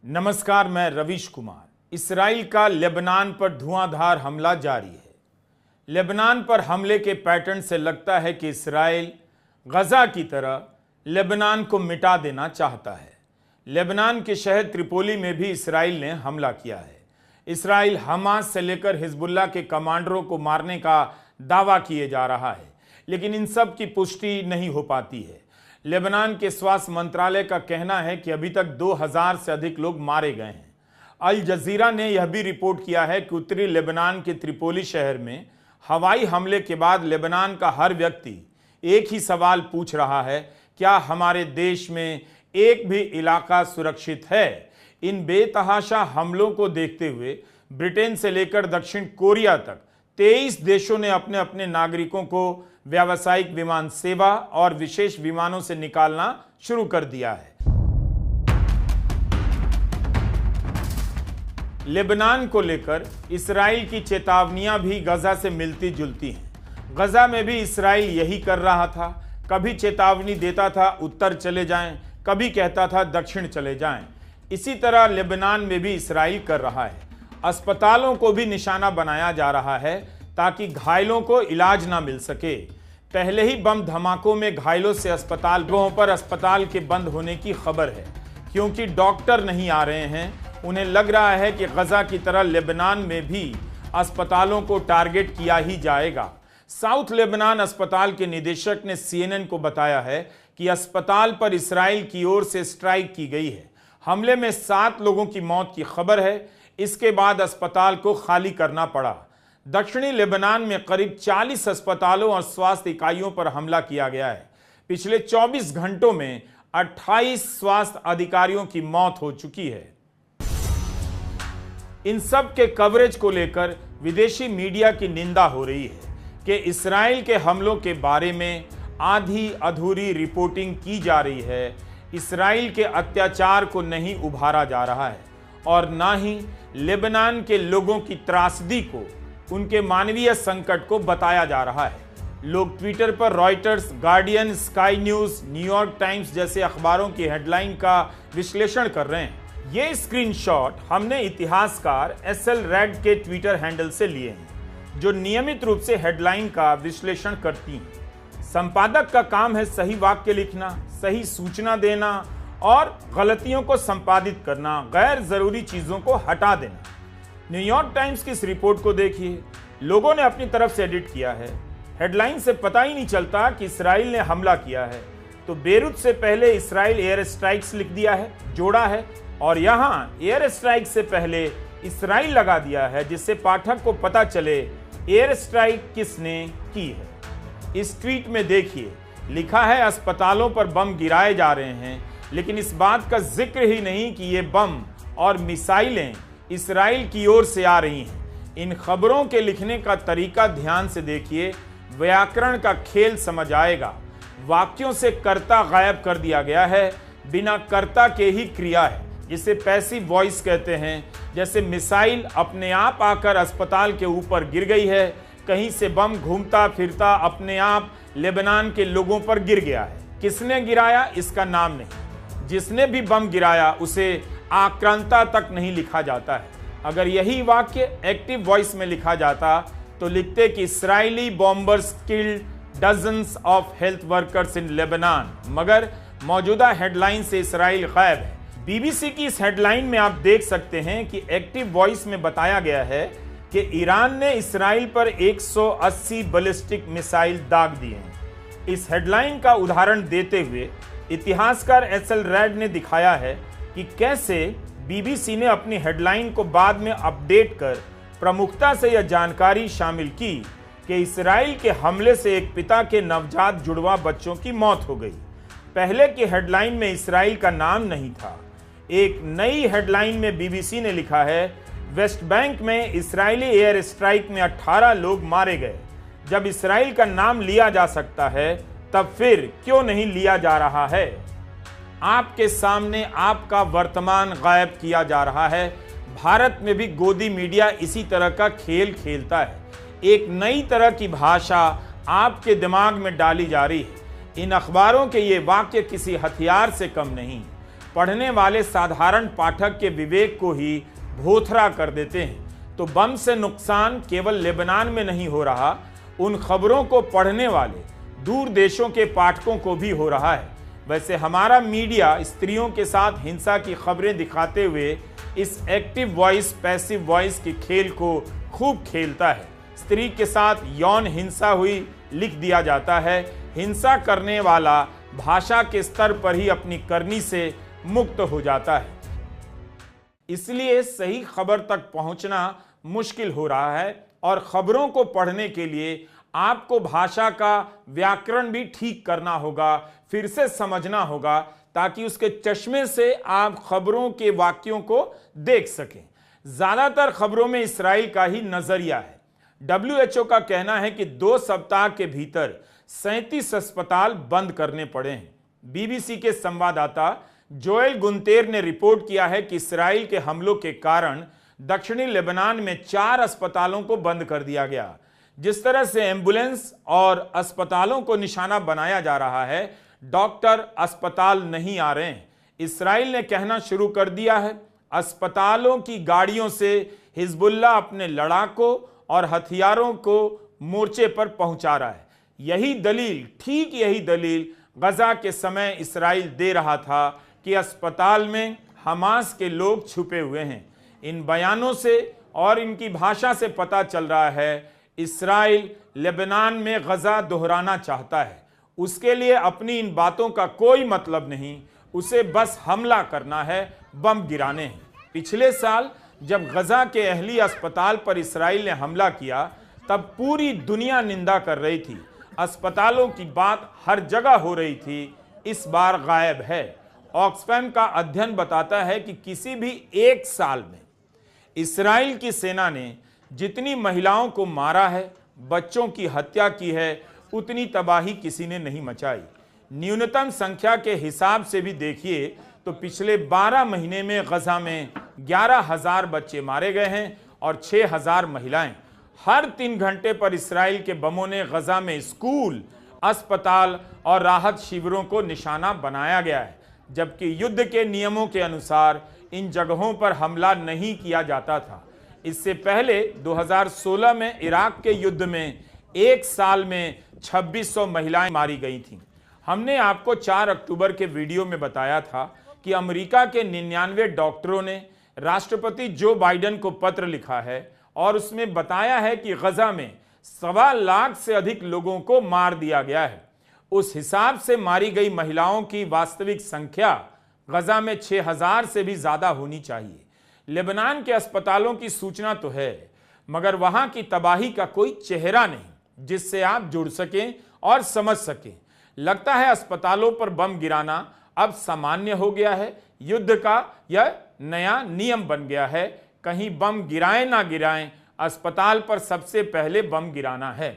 नमस्कार, मैं रवीश कुमार। इस्राइल का लेबनान पर धुआंधार हमला जारी है। लेबनान पर हमले के पैटर्न से लगता है कि इस्राइल गजा की तरह लेबनान को मिटा देना चाहता है। लेबनान के शहर त्रिपोली में भी इस्राइल ने हमला किया है। इस्राइल हमास से लेकर हिजबुल्लाह के कमांडरों को मारने का दावा किए जा रहा है, लेकिन इन सब की पुष्टि नहीं हो पाती है। लेबनान के स्वास्थ्य मंत्रालय का कहना है कि अभी तक 2000 से अधिक लोग मारे गए हैं। अल जजीरा ने यह भी रिपोर्ट किया है कि उत्तरी लेबनान के त्रिपोली शहर में हवाई हमले के बाद लेबनान का हर व्यक्ति एक ही सवाल पूछ रहा है, क्या हमारे देश में एक भी इलाका सुरक्षित है? इन बेतहाशा हमलों को देखते हुए ब्रिटेन से लेकर दक्षिण कोरिया तक 23 देशों ने अपने अपने नागरिकों को व्यावसायिक विमान सेवा और विशेष विमानों से निकालना शुरू कर दिया है। लेबनान को लेकर इस्राइल की चेतावनियां भी गजा से मिलती जुलती हैं। गजा में भी इस्राइल यही कर रहा था। कभी चेतावनी देता था उत्तर चले जाएं, कभी कहता था दक्षिण चले जाएं। इसी तरह लेबनान में भी इस्राइल कर रहा है। अस्पतालों को भी निशाना बनाया जा रहा है ताकि घायलों को इलाज ना मिल सके। पहले ही बम धमाकों में घायलों से लोगों पर अस्पताल के बंद होने की खबर है, क्योंकि डॉक्टर नहीं आ रहे हैं। उन्हें लग रहा है कि गजा की तरह लेबनान में भी अस्पतालों को टारगेट किया ही जाएगा। साउथ लेबनान अस्पताल के निदेशक ने CNN को बताया है कि अस्पताल पर इस्राइल की ओर से स्ट्राइक की गई है। हमले में 7 लोगों की मौत की खबर है। इसके बाद अस्पताल को खाली करना पड़ा। दक्षिणी लेबनान में करीब 40 अस्पतालों और स्वास्थ्य इकाइयों पर हमला किया गया है। पिछले 24 घंटों में 28 स्वास्थ्य अधिकारियों की मौत हो चुकी है। इन सब के कवरेज को लेकर विदेशी मीडिया की निंदा हो रही है कि इस्राइल के हमलों के बारे में आधी अधूरी रिपोर्टिंग की जा रही है। इस्राइल के अत्याचार को नहीं उभारा जा रहा है और ना ही लेबनान के लोगों की त्रासदी को, उनके मानवीय संकट को बताया जा रहा है। लोग ट्विटर पर Reuters, guardian, sky news, New York times जैसे अखबारों की हेडलाइन का विश्लेषण कर रहे हैं। ये स्क्रीनशॉट हमने इतिहासकार SL रेड के ट्विटर हैंडल से लिए हैं, जो नियमित रूप से हेडलाइन का विश्लेषण करती हैं। संपादक का काम है सही वाक्य लिखना, सही सूचना देना और गलतियों को संपादित करना, गैर जरूरी चीजों को हटा देना। न्यूयॉर्क टाइम्स की इस रिपोर्ट को देखिए। लोगों ने अपनी तरफ से एडिट किया है। हेडलाइन से पता ही नहीं चलता कि इस्राइल ने हमला किया है, तो बेरूत से पहले इस्राइल एयर स्ट्राइक्स लिख दिया है, जोड़ा है, और यहां एयर स्ट्राइक से पहले इस्राइल लगा दिया है, जिससे पाठक को पता चले एयर स्ट्राइक किसने की है। इस ट्वीट में देखिए, लिखा है अस्पतालों पर बम गिराए जा रहे हैं, लेकिन इस बात का जिक्र ही नहीं कि ये बम और मिसाइलें इस्राइल की ओर से आ रही हैं। इन खबरों के लिखने का तरीका ध्यान से देखिए, व्याकरण का खेल समझ आएगा। वाक्यों से कर्ता गायब कर दिया गया है, बिना कर्ता के ही क्रिया है, जिसे पैसिव वॉइस कहते हैं। जैसे मिसाइल अपने आप आकर अस्पताल के ऊपर गिर गई है, कहीं से बम घूमता फिरता अपने आप लेबनान के लोगों पर गिर गया है। किसने गिराया इसका नाम नहीं। जिसने भी बम गिराया उसे आक्रांता तक नहीं लिखा जाता है। अगर यही वाक्य एक्टिव वॉइस में लिखा जाता तो लिखते कि Israeli bombers killed dozens of health workers in Lebanon, मगर मौजूदा हेडलाइन से इस्राइल गायब है। BBC की इस हेडलाइन में आप देख सकते हैं कि एक्टिव वॉइस में बताया गया है कि ईरान ने इस्राइल पर 180 बैलिस्टिक मिसाइल दाग दिए हैं। इस हेडलाइन का उदाहरण देते हुए इतिहासकार SL रेड ने दिखाया है कि कैसे BBC ने अपनी हेडलाइन को बाद में अपडेट कर प्रमुखता से यह जानकारी शामिल की कि इस्राइल के हमले से एक पिता के नवजात जुड़वा बच्चों की मौत हो गई। पहले की हेडलाइन में इस्राइल का नाम नहीं था। एक नई हेडलाइन में BBC ने लिखा है, वेस्ट बैंक में इस्राइली एयर स्ट्राइक में 18 लोग मारे गए। जब इस्राइल का नाम लिया जा सकता है, तब फिर क्यों नहीं लिया जा रहा है? आपके सामने आपका वर्तमान गायब किया जा रहा है। भारत में भी गोदी मीडिया इसी तरह का खेल खेलता है। एक नई तरह की भाषा आपके दिमाग में डाली जा रही है। इन अखबारों के ये वाक्य किसी हथियार से कम नहीं। पढ़ने वाले साधारण पाठक के विवेक को ही भोथरा कर देते हैं। तो बम से नुकसान केवल लेबनान में नहीं हो रहा, उन खबरों को पढ़ने वाले दूर देशों के पाठकों को भी हो रहा है। वैसे हमारा मीडिया स्त्रियों के साथ हिंसा की खबरें दिखाते हुए इस एक्टिव वॉइस पैसिव वॉइस के खेल को खूब खेलता है। स्त्री के साथ यौन हिंसा हुई लिख दिया जाता है। हिंसा करने वाला भाषा के स्तर पर ही अपनी करनी से मुक्त हो जाता है। इसलिए सही खबर तक पहुंचना मुश्किल हो रहा है और खबरों को पढ़ने के लिए आपको भाषा का व्याकरण भी ठीक करना होगा, फिर से समझना होगा, ताकि उसके चश्मे से आप खबरों के वाक्यों को देख सकें। ज्यादातर खबरों में इस्राइल का ही नजरिया है। WHO का कहना है कि 2 सप्ताह के भीतर 37 अस्पताल बंद करने पड़े हैं। BBC के संवाददाता जोएल गुंतेर ने रिपोर्ट किया है कि इस्राइल के हमलों के कारण दक्षिणी लेबनान में 4 अस्पतालों को बंद कर दिया गया। जिस तरह से एम्बुलेंस और अस्पतालों को निशाना बनाया जा रहा है, डॉक्टर अस्पताल नहीं आ रहे हैं। इस्राइल ने कहना शुरू कर दिया है अस्पतालों की गाड़ियों से हिजबुल्लाह अपने लड़ाकों और हथियारों को मोर्चे पर पहुंचा रहा है। ठीक यही दलील गजा के समय इस्राइल दे रहा था कि अस्पताल में हमास के लोग छुपे हुए हैं। इन बयानों से और इनकी भाषा से पता चल रहा है इस्राइल लेबनान में गजा दोहराना चाहता है। उसके लिए अपनी इन बातों का कोई मतलब नहीं, उसे बस हमला करना है, बम गिराने हैं। पिछले साल जब गजा के अहली अस्पताल पर इस्राइल ने हमला किया, तब पूरी दुनिया निंदा कर रही थी। अस्पतालों की बात हर जगह हो रही थी, इस बार गायब है। ऑक्सफैम का अध्ययन बताता है कि किसी भी एक साल में इस्राइल की सेना ने जितनी महिलाओं को मारा है, बच्चों की हत्या की है, उतनी तबाही किसी ने नहीं मचाई। न्यूनतम संख्या के हिसाब से भी देखिए तो पिछले 12 महीने में गजा में 11,000 बच्चे मारे गए हैं और 6,000 महिलाएं। हर 3 घंटे पर इस्राइल के बमों ने गजा में स्कूल, अस्पताल और राहत शिविरों को निशाना बनाया गया है, जबकि युद्ध के नियमों के अनुसार इन जगहों पर हमला नहीं किया जाता था। इससे पहले 2016 में इराक के युद्ध में एक साल में 2600 महिलाएं मारी गई थीं। हमने आपको 4 अक्टूबर के वीडियो में बताया था कि अमेरिका के 99 डॉक्टरों ने राष्ट्रपति जो बाइडेन को पत्र लिखा है और उसमें बताया है कि गजा में 1.25 लाख से अधिक लोगों को मार दिया गया है। उस हिसाब से मारी गई महिलाओं की वास्तविक संख्या गजा में 6,000 से भी ज्यादा होनी चाहिए। लेबनान के अस्पतालों की सूचना तो है, मगर वहां की तबाही का कोई चेहरा नहीं जिससे आप जुड़ सकें और समझ सकें। लगता है अस्पतालों पर बम गिराना अब सामान्य हो गया है। युद्ध का यह नया नियम बन गया है, कहीं बम गिराएं ना गिराएं, अस्पताल पर सबसे पहले बम गिराना है।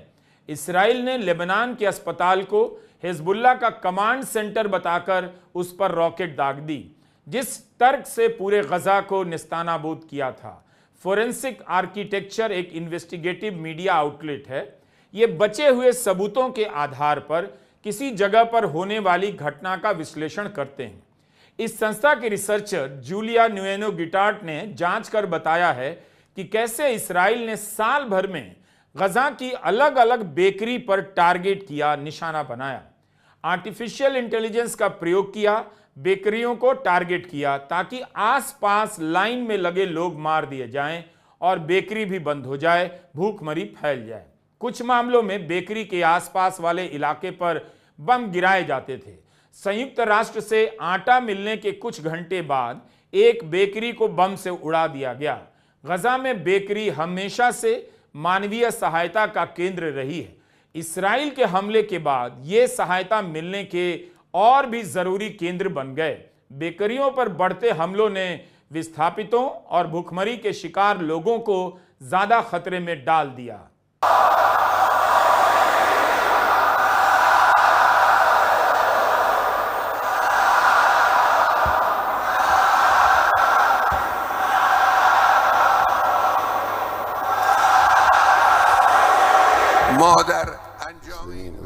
इस्राइल ने लेबनान के अस्पताल को हिजबुल्लाह का कमांड सेंटर बताकर उस पर रॉकेट दाग दी, जिस तर्क से पूरे गजा को निस्तानाबूद किया था। फोरेंसिक आर्किटेक्चर एक इन्वेस्टिगेटिव मीडिया आउटलेट है। ये बचे हुए सबूतों के आधार पर किसी जगह पर होने वाली घटना का विश्लेषण करते हैं। इस संस्था के रिसर्चर जूलिया न्यूएनो गिटार्ट ने जांच कर बताया है कि कैसे इस्राइल ने साल भर में गजा की अलग अलग बेकरी पर टारगेट किया, निशाना बनाया। आर्टिफिशियल इंटेलिजेंस का प्रयोग किया, बेकरियों को टारगेट किया ताकि आसपास लाइन में लगे लोग मार दिए जाएं और बेकरी भी बंद हो जाए, भूखमरी फैल जाए। कुछ मामलों में बेकरी के आसपास वाले इलाके पर बम गिराए जाते थे। संयुक्त राष्ट्र से आटा मिलने के कुछ घंटे बाद एक बेकरी को बम से उड़ा दिया गया। गजा में बेकरी हमेशा से मानवीय सहायता का केंद्र रही है। इस्राइल के हमले के बाद ये सहायता मिलने के और भी जरूरी केंद्र बन गए। बेकरियों पर बढ़ते हमलों ने विस्थापितों और भूखमरी के शिकार लोगों को ज्यादा खतरे में डाल दिया।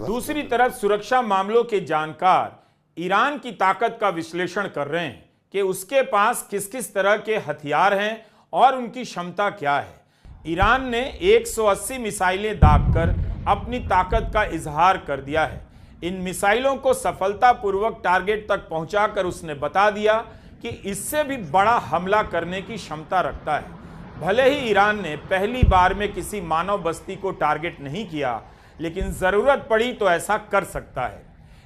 दूसरी तरफ सुरक्षा मामलों के जानकार ईरान की ताकत का विश्लेषण कर रहे हैं। कि उसके पास किस किस तरह के हथियार हैं और उनकी क्षमता क्या है। ईरान ने 180 मिसाइलें दागकर अपनी ताकत का इजहार कर दिया है। इन मिसाइलों को सफलतापूर्वक टारगेट तक पहुंचाकर उसने बता दिया कि इससे भी बड़ा हमला करने की क्षमता रखता है। भले ही ईरान ने पहली बार में किसी मानव बस्ती को टारगेट नहीं किया, लेकिन जरूरत पड़ी तो ऐसा कर सकता है।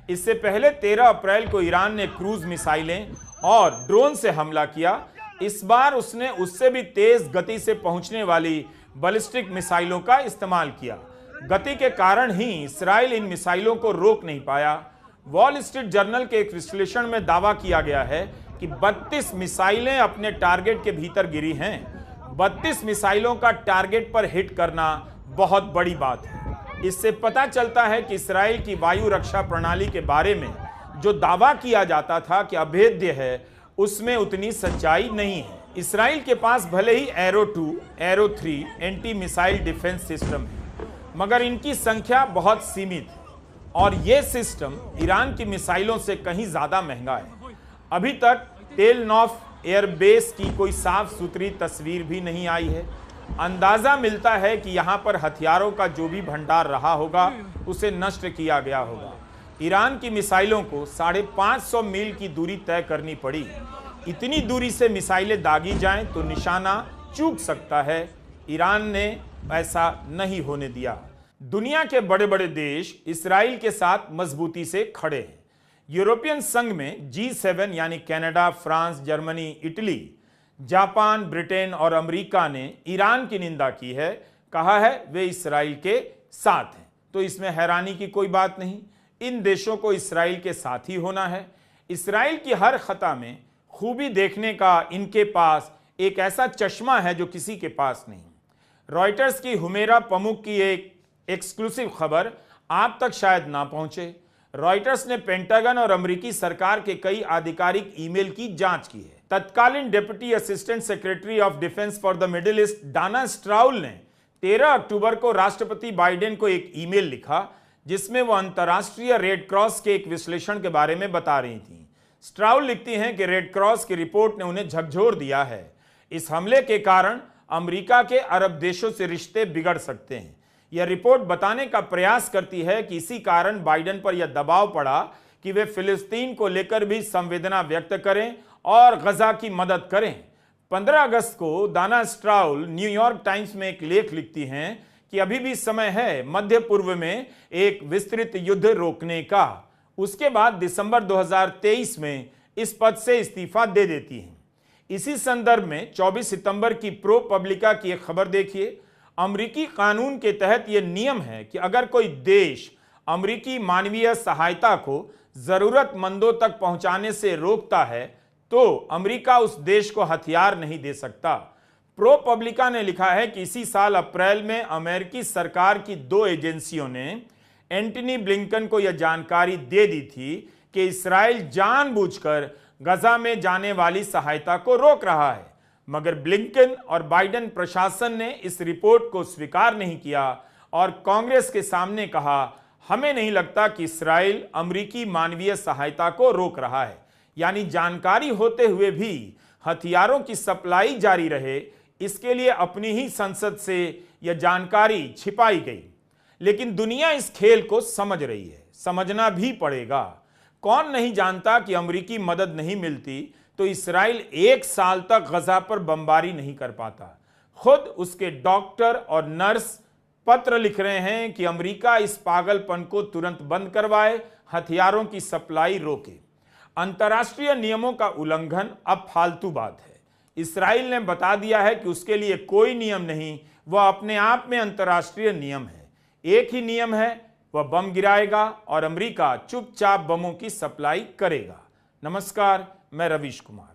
इससे पहले 13 अप्रैल को ईरान ने क्रूज मिसाइलें और ड्रोन से हमला किया। इस बार उसने उससे भी तेज गति से पहुंचने वाली बैलिस्टिक मिसाइलों का इस्तेमाल किया। गति के कारण ही इस्राइल इन मिसाइलों को रोक नहीं पाया। वॉल स्ट्रीट जर्नल के एक विश्लेषण में दावा किया गया है कि 32 मिसाइलें अपने टारगेट के भीतर गिरी हैं। 32 मिसाइलों का टारगेट पर हिट करना बहुत बड़ी बात है। इससे पता चलता है कि इस्राइल की वायु रक्षा प्रणाली के बारे में जो दावा किया जाता था कि अभेद्य है, उसमें उतनी सच्चाई नहीं है। इस्राइल के पास भले ही arrow 2, arrow 3 anti missile defence system है, मगर इनकी संख्या बहुत सीमित है और यह सिस्टम ईरान की मिसाइलों से कहीं ज्यादा महंगा है। अभी तक तेल नौफ एयरबेस की कोई साफ सुथरी तस्वीर भी नहीं आई है। अंदाजा मिलता है कि यहां पर हथियारों का जो भी भंडार रहा होगा उसे नष्ट किया गया होगा। ईरान की मिसाइलों को 550 मील की दूरी तय करनी पड़ी। इतनी दूरी से मिसाइलें दागी जाएं तो निशाना चूक सकता है। ईरान ने ऐसा नहीं होने दिया। दुनिया के बड़े बड़े देश इस्राइल के साथ मजबूती से खड़े हैं। यूरोपियन संघ में G7 यानी Canada, France, Germany, Italy, Japan, Britain और अमेरिका ने ईरान की निंदा की है। कहा है वे इस्राइल के साथ हैं। तो इसमें हैरानी की कोई बात नहीं। इन देशों को इस्राइल के साथ ही होना है। इस्राइल की हर खता में खूबी देखने का इनके पास एक ऐसा चश्मा है जो किसी के पास नहीं। रॉयटर्स की हुमेरा पमुक की एक एक्सक्लूसिव खबर आप तक शायद ना पहुंचे। रॉयटर्स ने पेंटागन और अमेरिकी सरकार के कई आधिकारिक ईमेल की जांच की है। तत्कालीन deputy assistant secretary of defence for the middle east Dana Stroul ने 13 अक्टूबर को राष्ट्रपति बाइडेन को एक ईमेल लिखा, जिसमें वह अंतर्राष्ट्रीय रेड क्रॉस के एक विश्लेषण के बारे में बता रही थी। स्ट्राउल लिखती हैं कि रेड क्रॉस की रिपोर्ट ने उन्हें झकझोर दिया है। इस हमले के कारण अमेरिका के अरब देशों से रिश्ते बिगड़ सकते हैं। यह रिपोर्ट बताने का प्रयास करती है कि इसी कारण बाइडेन पर यह दबाव पड़ा कि वे फिलिस्तीन को लेकर भी संवेदना व्यक्त करें और गजा की मदद करें। 15 अगस्त को दाना स्ट्राउल न्यूयॉर्क टाइम्स में एक लेख लिखती हैं कि अभी भी समय है मध्य पूर्व में एक विस्तृत युद्ध रोकने का। उसके बाद दिसंबर 2023 में इस पद से इस्तीफा दे देती हैं। इसी संदर्भ में 24 सितंबर की प्रो पब्लिका की एक खबर देखिए। अमेरिकी कानून के तहत यह नियम है कि अगर कोई देश अमेरिकी मानवीय सहायता को जरूरतमंदों तक पहुंचाने से रोकता है तो अमेरिका उस देश को हथियार नहीं दे सकता। प्रो पब्लिका ने लिखा है कि इसी साल अप्रैल में अमेरिकी सरकार की 2 एजेंसियों ने एंटनी ब्लिंकन को यह जानकारी दे दी थी कि इस्राइल जानबूझकर गजा में जाने वाली सहायता को रोक रहा है, मगर ब्लिंकन और बाइडेन प्रशासन ने इस रिपोर्ट को स्वीकार नहीं किया और कांग्रेस के सामने कहा, हमें नहीं लगता कि इस्राइल अमेरिकी मानवीय सहायता को रोक रहा है। यानी जानकारी होते हुए भी हथियारों की सप्लाई जारी रहे, इसके लिए अपनी ही संसद से यह जानकारी छिपाई गई। लेकिन दुनिया इस खेल को समझ रही है, समझना भी पड़ेगा। कौन नहीं जानता कि अमेरिकी मदद नहीं मिलती तो इस्राइल 1 साल तक गजा पर बमबारी नहीं कर पाता। खुद उसके डॉक्टर और नर्स पत्र लिख रहे हैं कि अमेरिका इस पागलपन को तुरंत बंद करवाए, हथियारों की सप्लाई रोके। अंतर्राष्ट्रीय नियमों का उल्लंघन अब फालतू बात है। इस्राइल ने बता दिया है कि उसके लिए कोई नियम नहीं, वह अपने आप में अंतर्राष्ट्रीय नियम है। एक ही नियम है, वह बम गिराएगा और अमेरिका चुपचाप बमों की सप्लाई करेगा। नमस्कार, मैं रवीश कुमार।